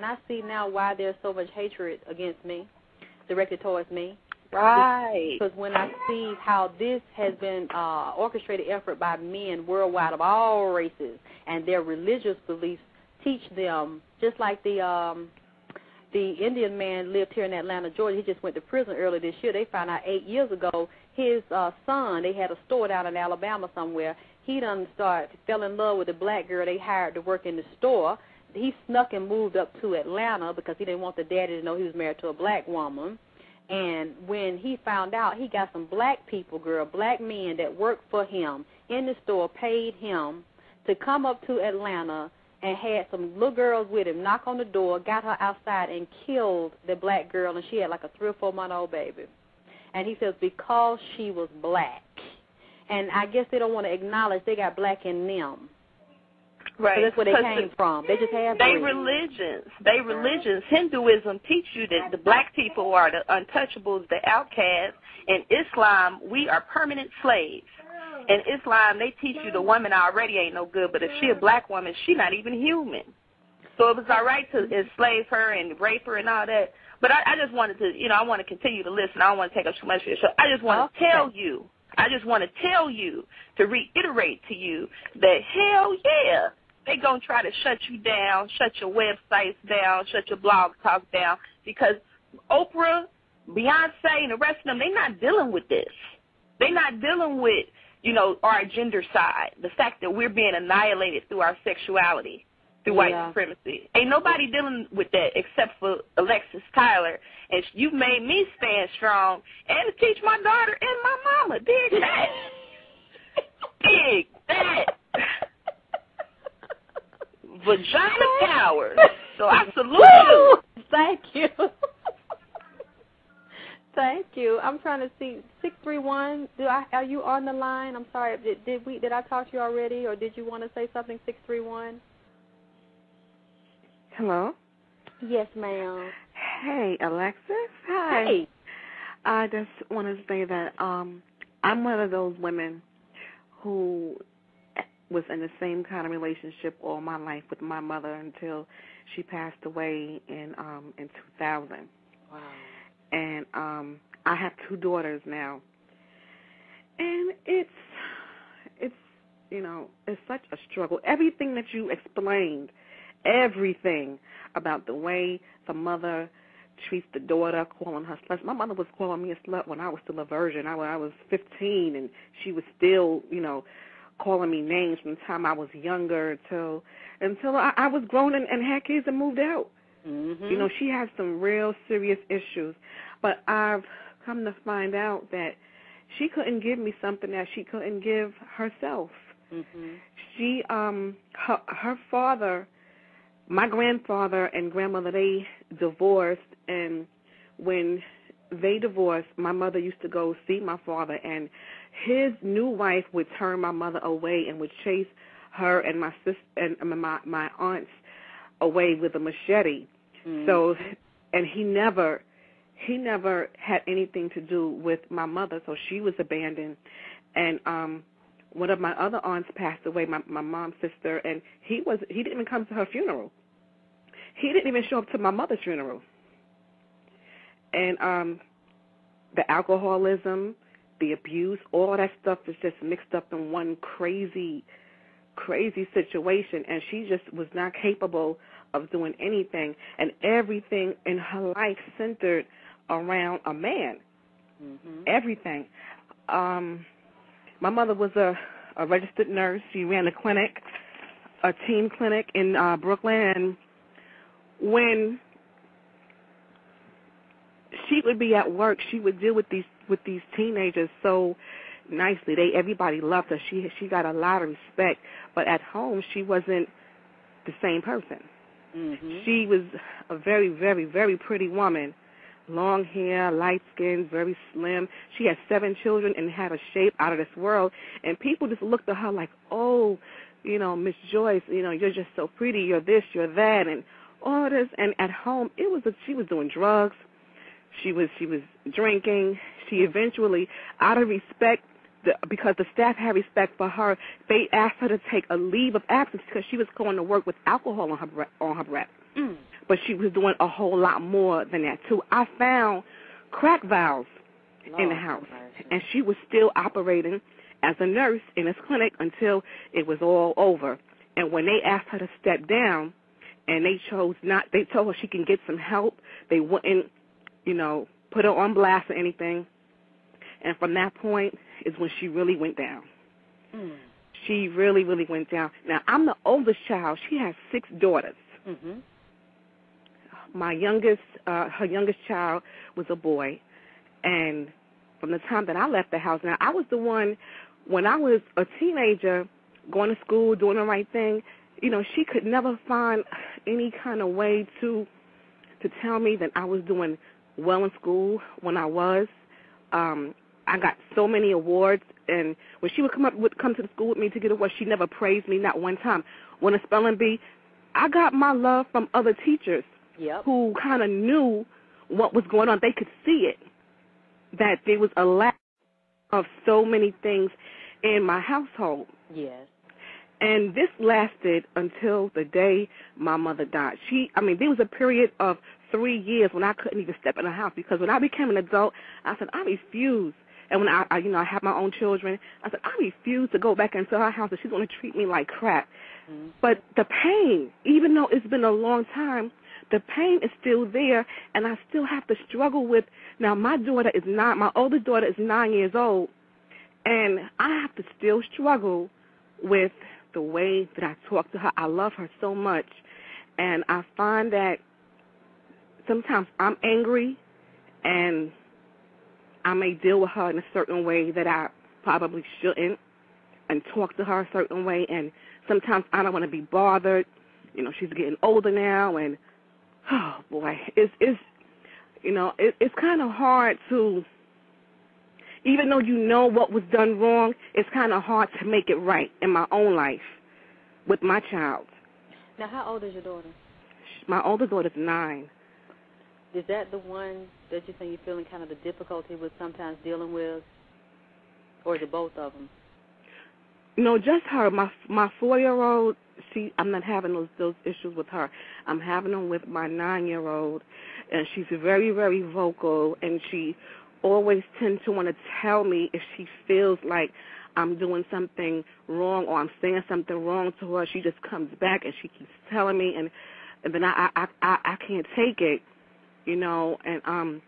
and I see now why there's so much hatred against me, directed towards me. Right. Because when I see how this has been orchestrated effort by men worldwide of all races, and their religious beliefs teach them, just like the Indian man lived here in Atlanta, Georgia. He just went to prison earlier this year. They found out 8 years ago his son, they had a store down in Alabama somewhere. He fell in love with a black girl they hired to work in the store. He snuck and moved up to Atlanta because he didn't want the daddy to know he was married to a black woman. And when he found out, he got some black people, black men that worked for him in the store, paid him to come up to Atlanta and had some little girls with him, knock on the door, got her outside and killed the black girl, and she had like a 3 or 4 month old baby. And he says because she was black. And I guess they don't want to acknowledge they got black in them. Right. So that's where they came from. They just have religions. Hinduism teach you that the black people are the untouchables, the outcasts. In Islam, we are permanent slaves. In Islam, they teach you the woman already ain't no good, but if she a black woman, she not even human. So it was all right to enslave her and rape her and all that. But I just wanted to, I want to continue to listen. I don't want to take up too much of your show. I just want to tell you, to reiterate to you that hell yeah, they going to try to shut you down, shut your websites down, shut your blog talk down, because Oprah, Beyonce, and the rest of them, they're not dealing with this. They're not dealing with, our gender side, the fact that we're being annihilated through our sexuality, through white supremacy. Ain't nobody dealing with that except for Alexyss Tylor, and you made me stand strong and to teach my daughter and my mama. Dig that. Dig that. Vagina powers. So I salute you. Thank you. Thank you. I'm trying to see 631. Are you on the line? I'm sorry. Did I talk to you already, or did you want to say something? 631. Hello. Yes, ma'am. Hey, Alexyss. Hi. Hey. I just want to say that I'm one of those women who was in the same kind of relationship all my life with my mother until she passed away in 2000. Wow. And I have 2 daughters now, and it's such a struggle. Everything that you explained, everything about the way the mother treats the daughter, calling her slut. My mother was calling me a slut when I was still a virgin. I was 15, and she was still, calling me names from the time I was younger until I was grown and had kids and moved out. Mm-hmm. She has some real serious issues, but I've come to find out that she couldn't give me something that she couldn't give herself. Mm-hmm. She, her father, my grandfather and grandmother, they divorced, and when they divorced, my mother used to go see my father, and his new wife would turn my mother away and would chase her and my sister and my aunts away with a machete. Mm-hmm. So, and he never had anything to do with my mother, so she was abandoned. And one of my other aunts passed away, my mom's sister, and he didn't even come to her funeral. He didn't even show up to my mother's funeral. And the alcoholism, the abuse, all that stuff is just mixed up in one crazy situation, and she just was not capable of doing anything, and everything in her life centered around a man. Mm-hmm. Everything. My mother was a registered nurse. She ran a clinic, a teen clinic in Brooklyn, and when she would be at work, she would deal with these teenagers so nicely. Everybody loved her. She got a lot of respect, but at home she wasn't the same person. Mm-hmm. She was a very, very, very pretty woman, long hair, light skin, very slim. She had 7 children and had a shape out of this world, and people just looked at her like, oh, Miss Joyce, you're just so pretty, you're this, you're that, and all this. And at home, she was doing drugs. She was drinking. She eventually, out of respect, because the staff had respect for her, they asked her to take a leave of absence because she was going to work with alcohol on her breath. Mm. but she was doing a whole lot more than that, too. I found crack vials in the house, and she was still operating as a nurse in this clinic until it was all over. And when they asked her to step down, and they chose not, they told her she can get some help. They wouldn't, put her on blast or anything. And from that point is when she really went down. Mm. She really, really went down. Now, I'm the oldest child. She has 6 daughters. Mm-hmm. My youngest, her youngest child was a boy. And from the time that I left the house, now, I was the one, when I was a teenager, going to school, doing the right thing, she could never find any kind of way to tell me that I was doing well in school when I was. I got so many awards, and when she would come to the school with me to get awards, she never praised me, not one time. When a spelling bee, I got my love from other teachers who kind of knew what was going on. They could see it, that there was a lack of so many things in my household. Yes. And this lasted until the day my mother died. There was a period of 3 years when I couldn't even step in the house, because when I became an adult, I said, I refuse. And when I had my own children, I said, I refuse to go back into her house, and she's going to treat me like crap. Mm-hmm. But the pain, even though it's been a long time, the pain is still there, and I still have to struggle with, now my oldest daughter is 9 years old, and I have to still struggle with the way that I talk to her. I love her so much, and I find that sometimes I'm angry, and I may deal with her in a certain way that I probably shouldn't, and talk to her a certain way, and sometimes I don't want to be bothered. She's getting older now, and oh boy, it's kind of hard to, even though you know what was done wrong, it's kind of hard to make it right in my own life with my child. Now, how old is your daughter? My older daughter's 9. Is that the one that you think you're feeling kind of the difficulty with sometimes dealing with, or is it both of them? No, just her. My 4-year-old, I'm not having those issues with her. I'm having them with my 9-year-old, and she's very, very vocal, and she always tends to want to tell me if she feels like I'm doing something wrong or I'm saying something wrong to her. She just comes back and she keeps telling me, and then I can't take it, and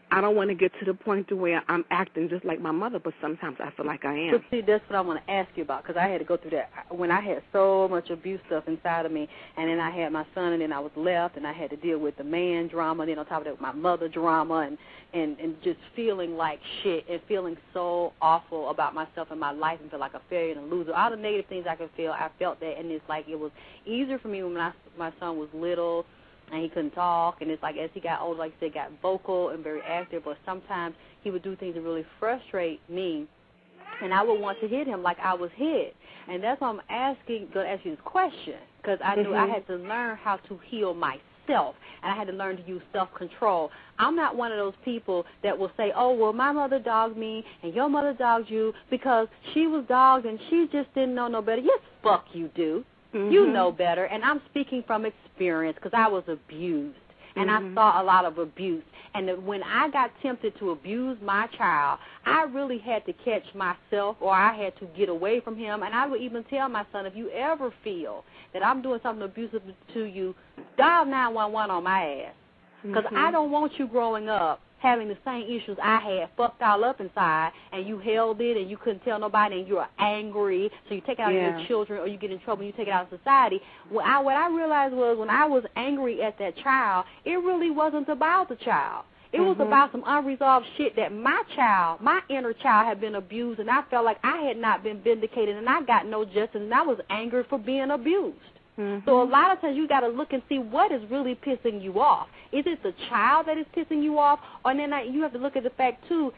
I don't want to get to the point to where I'm acting just like my mother, but sometimes I feel like I am. But see, that's what I want to ask you about, because I had to go through that when I had so much abuse stuff inside of me, and then I had my son, and then I was left, and I had to deal with the man drama, and then on top of that, my mother drama, and just feeling like shit, and feeling so awful about myself and my life, and feel like a failure and a loser. All the negative things I could feel, I felt that, and it's like it was easier for me when my son was little, and he couldn't talk, and it's like as he got older, like you said, got vocal and very active, but sometimes he would do things that really frustrate me, and I would want to hit him like I was hit. And that's why I'm going to ask you this question, because I knew I had to learn how to heal myself, and I had to learn to use self-control. I'm not one of those people that will say, oh, well, my mother dogged me, and your mother dogged you because she was dogged and she just didn't know no better. Yes, fuck you do. You know better, and I'm speaking from experience because I was abused, and I saw a lot of abuse. And when I got tempted to abuse my child, I really had to catch myself, or I had to get away from him. And I would even tell my son, if you ever feel that I'm doing something abusive to you, dial 911 on my ass, because I don't want you growing up having the same issues I had, fucked all up inside, and you held it and you couldn't tell nobody, and you were angry, so you take it out on your children, or you get in trouble and you take it out on society. What I realized was when I was angry at that child, it really wasn't about the child. It was about some unresolved shit that my inner child had been abused, and I felt like I had not been vindicated, and I got no justice, and I was angry for being abused. So a lot of times you got to look and see what is really pissing you off. Is it the child that is pissing you off? Or then you have to look at the fact, too,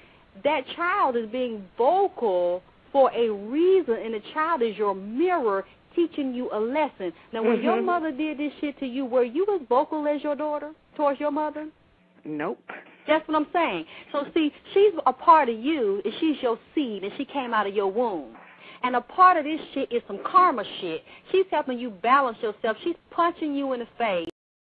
that child is being vocal for a reason, and the child is your mirror teaching you a lesson. Now, when your mother did this shit to you, were you as vocal as your daughter towards your mother? Nope. That's what I'm saying. So, see, she's a part of you, and she's your seed, and she came out of your womb. And a part of this shit is some karma shit. She's helping you balance yourself. She's punching you in the face